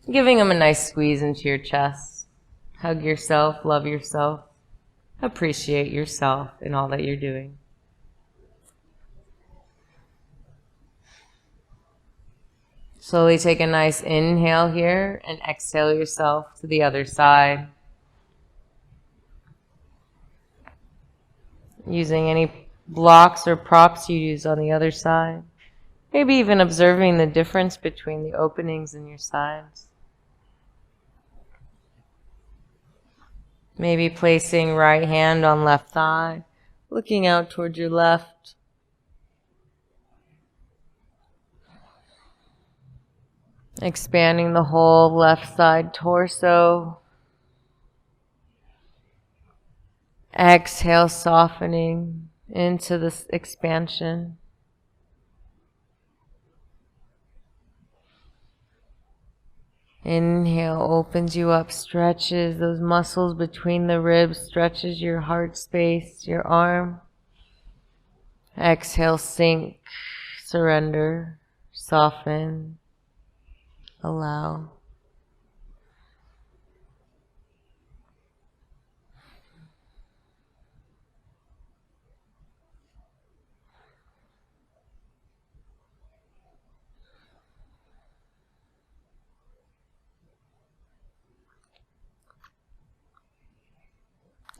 giving them a nice squeeze into your chest. Hug yourself, love yourself, appreciate yourself in all that you're doing. Slowly take a nice inhale here and exhale yourself to the other side. Using any blocks or props you use on the other side. Maybe even observing the difference between the openings in your sides. Maybe placing right hand on left thigh, looking out towards your left. Expanding the whole left side torso. Exhale, softening into this expansion. Inhale opens you up, stretches those muscles between the ribs, stretches your heart space, your arm. Exhale, sink, surrender, soften, allow.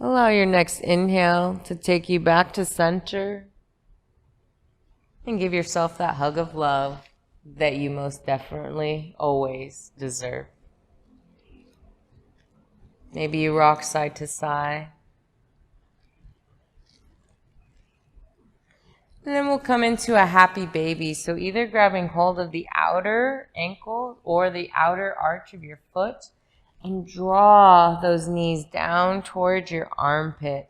Allow your next inhale to take you back to center and give yourself that hug of love that you most definitely always deserve. Maybe you rock side to side. And then we'll come into a happy baby. So either grabbing hold of the outer ankle or the outer arch of your foot and draw those knees down towards your armpit.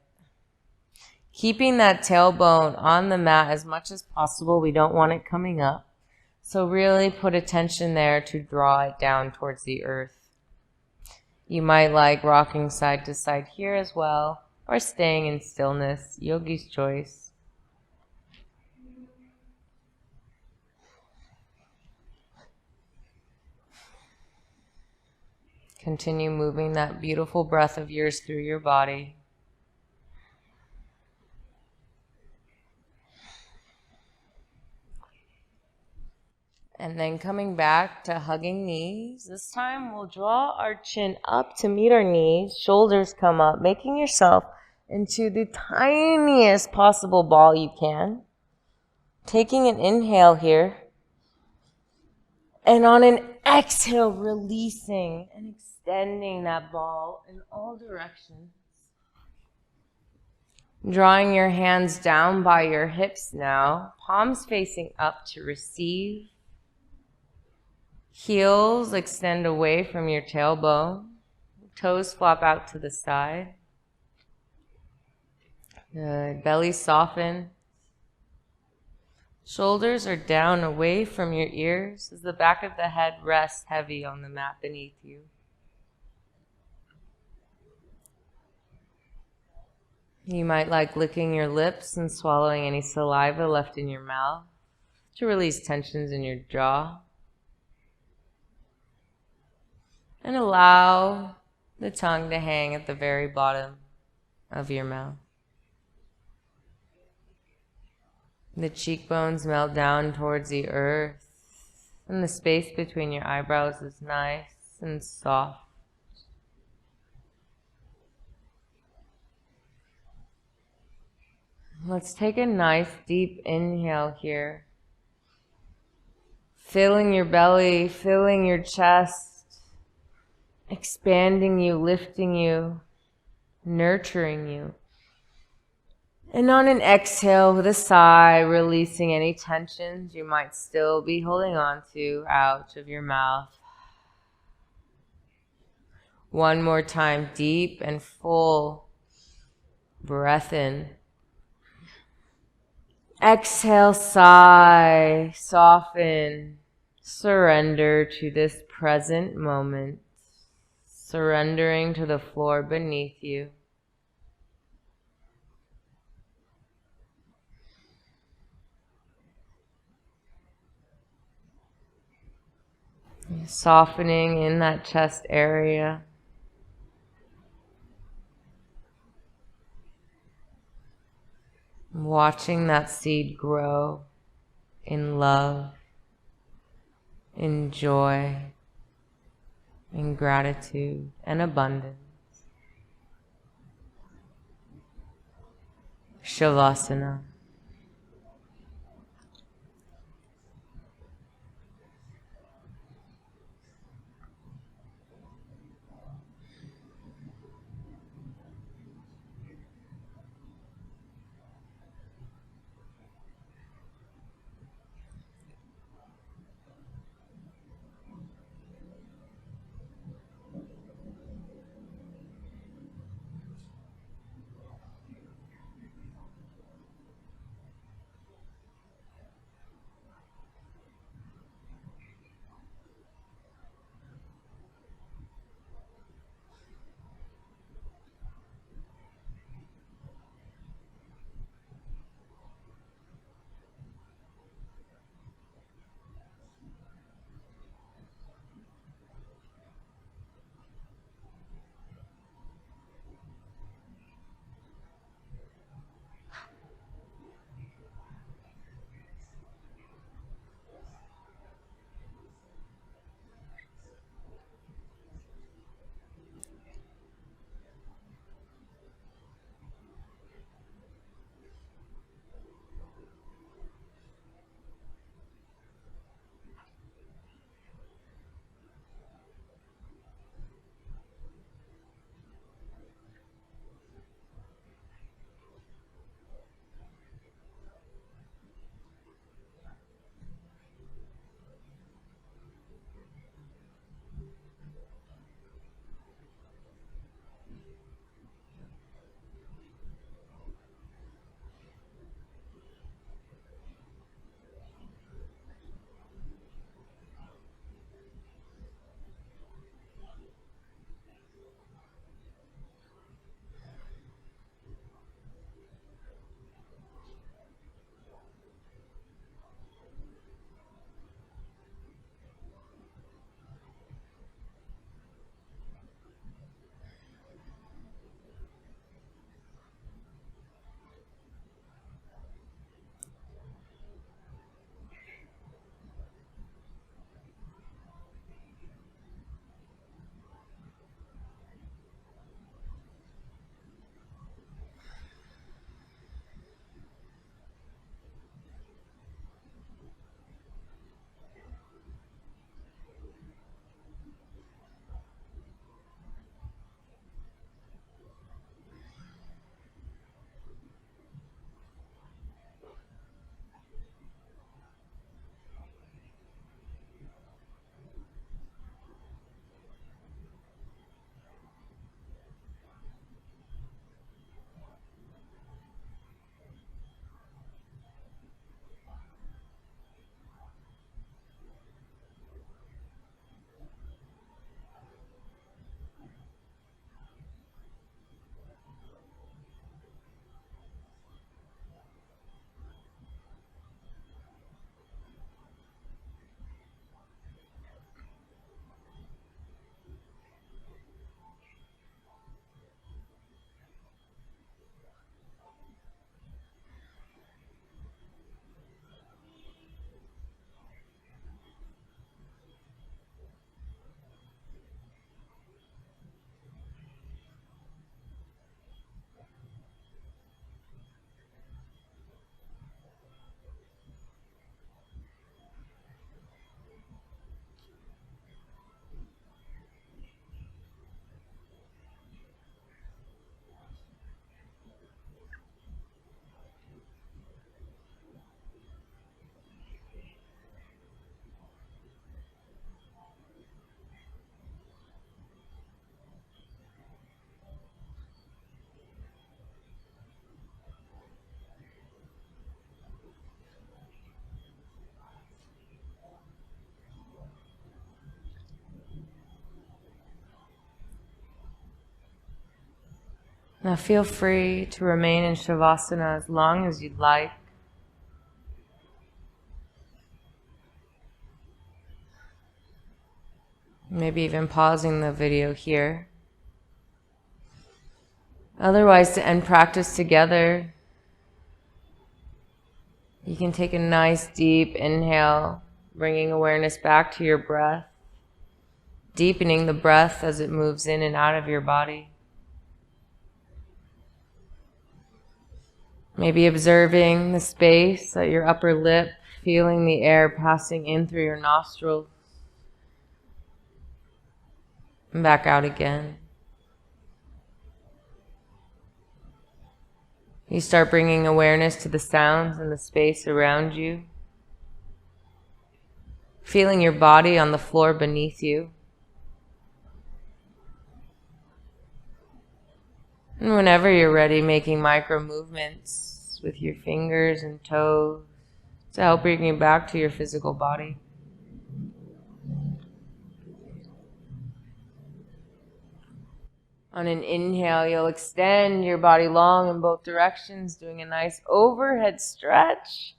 Keeping that tailbone on the mat as much as possible. We don't want it coming up. So really put attention there to draw it down towards the earth. You might like rocking side to side here as well, or staying in stillness, yogi's choice. Continue moving that beautiful breath of yours through your body. And then coming back to hugging knees. This time we'll draw our chin up to meet our knees. Shoulders come up, making yourself into the tiniest possible ball you can. Taking an inhale here. And on an exhale, releasing and extending that ball in all directions. Drawing your hands down by your hips now. Palms facing up to receive. Heels extend away from your tailbone. Toes flop out to the side. Good. Belly soften. Shoulders are down away from your ears as the back of the head rests heavy on the mat beneath you. You might like licking your lips and swallowing any saliva left in your mouth to release tensions in your jaw. And allow the tongue to hang at the very bottom of your mouth. The cheekbones melt down towards the earth, and the space between your eyebrows is nice and soft. Let's take a nice deep inhale here. Filling your belly, filling your chest. Expanding you, lifting you, nurturing you. And on an exhale with a sigh, releasing any tensions you might still be holding on to out of your mouth. One more time, deep and full breath in. Exhale, sigh, soften, Surrender to this present moment, surrendering to the floor beneath you. Softening in that chest area. Watching that seed grow in love, in joy, in gratitude, and abundance. Shavasana. Now feel free to remain in Shavasana as long as you'd like. Maybe even pausing the video here. Otherwise, to end practice together, you can take a nice deep inhale, bringing awareness back to your breath, deepening the breath as it moves in and out of your body. Maybe observing the space at your upper lip, feeling the air passing in through your nostrils and back out again. You start bringing awareness to the sounds and the space around you, feeling your body on the floor beneath you. And whenever you're ready, making micro movements with your fingers and toes to help bring you back to your physical body. On an inhale, you'll extend your body long in both directions, doing a nice overhead stretch.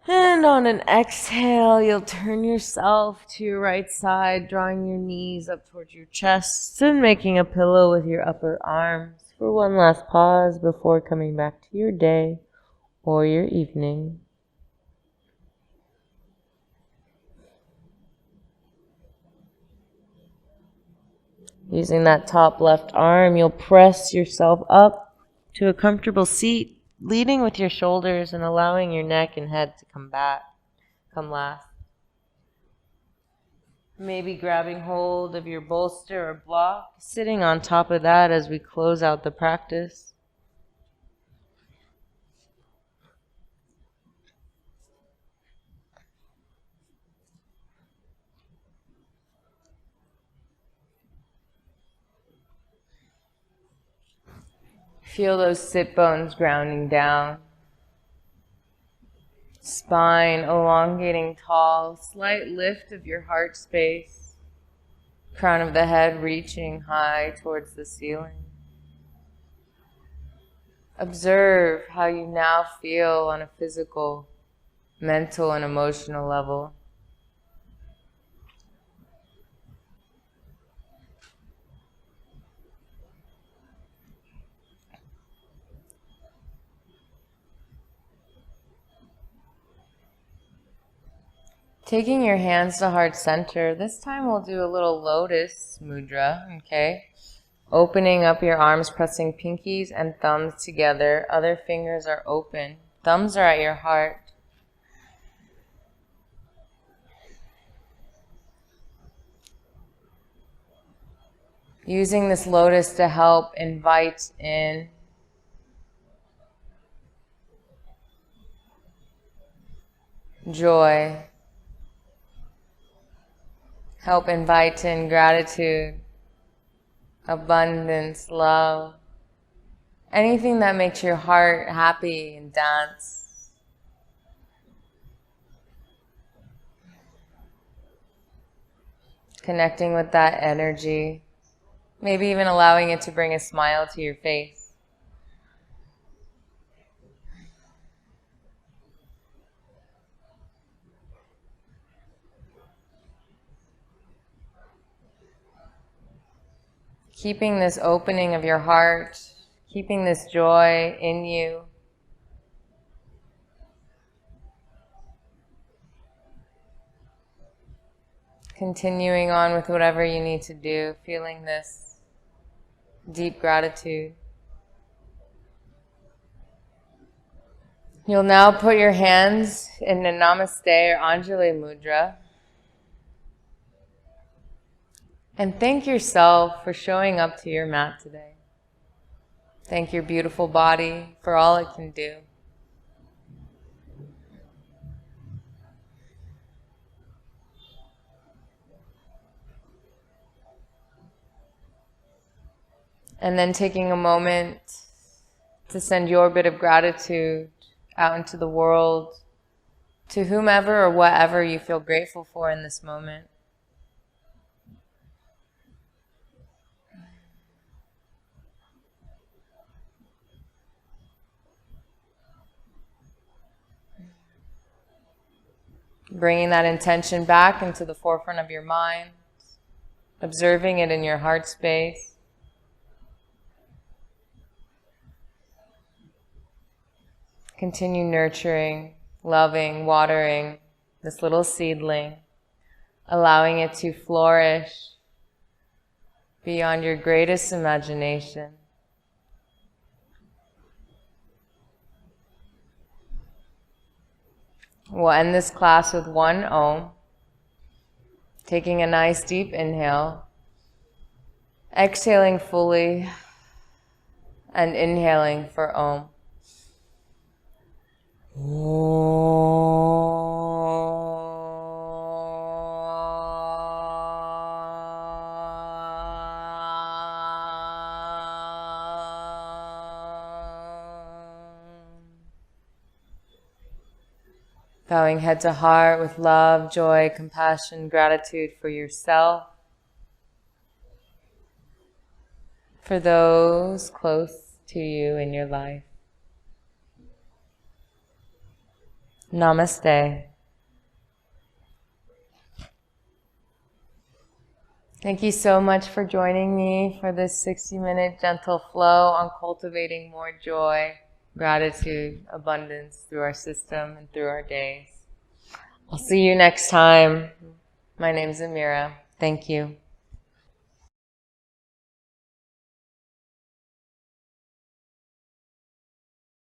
And on an exhale, you'll turn yourself to your right side, drawing your knees up towards your chest and making a pillow with your upper arms for one last pause before coming back to your day or your evening. Using that top left arm, you'll press yourself up to a comfortable seat, leading with your shoulders and allowing your neck and head to come last. Maybe grabbing hold of your bolster or block, sitting on top of that as we close out the practice. Feel those sit bones grounding down. Spine elongating tall, slight lift of your heart space. Crown of the head reaching high towards the ceiling. Observe how you now feel on a physical, mental, and emotional level. Taking your hands to heart center, this time we'll do a little lotus mudra, okay? Opening up your arms, pressing pinkies and thumbs together. Other fingers are open. Thumbs are at your heart. Using this lotus to help invite in joy. Help invite in gratitude, abundance, love, anything that makes your heart happy and dance. Connecting with that energy, maybe even allowing it to bring a smile to your face. Keeping this opening of your heart, keeping this joy in you. Continuing on with whatever you need to do, feeling this deep gratitude. You'll now put your hands in a Namaste or Anjali Mudra. And thank yourself for showing up to your mat today. Thank your beautiful body for all it can do. And then taking a moment to send your bit of gratitude out into the world to whomever or whatever you feel grateful for in this moment. Bringing that intention back into the forefront of your mind, observing it in your heart space. Continue nurturing, loving, watering this little seedling, allowing it to flourish beyond your greatest imagination. We'll end this class with one Om, taking a nice deep inhale, exhaling fully, and inhaling for Om. Bowing head to heart with love, joy, compassion, gratitude for yourself, for those close to you in your life. Namaste. Thank you so much for joining me for this 60-minute gentle flow on cultivating more joy, gratitude, abundance through our system and through our days. I'll see you next time. My name's Amira. Thank you.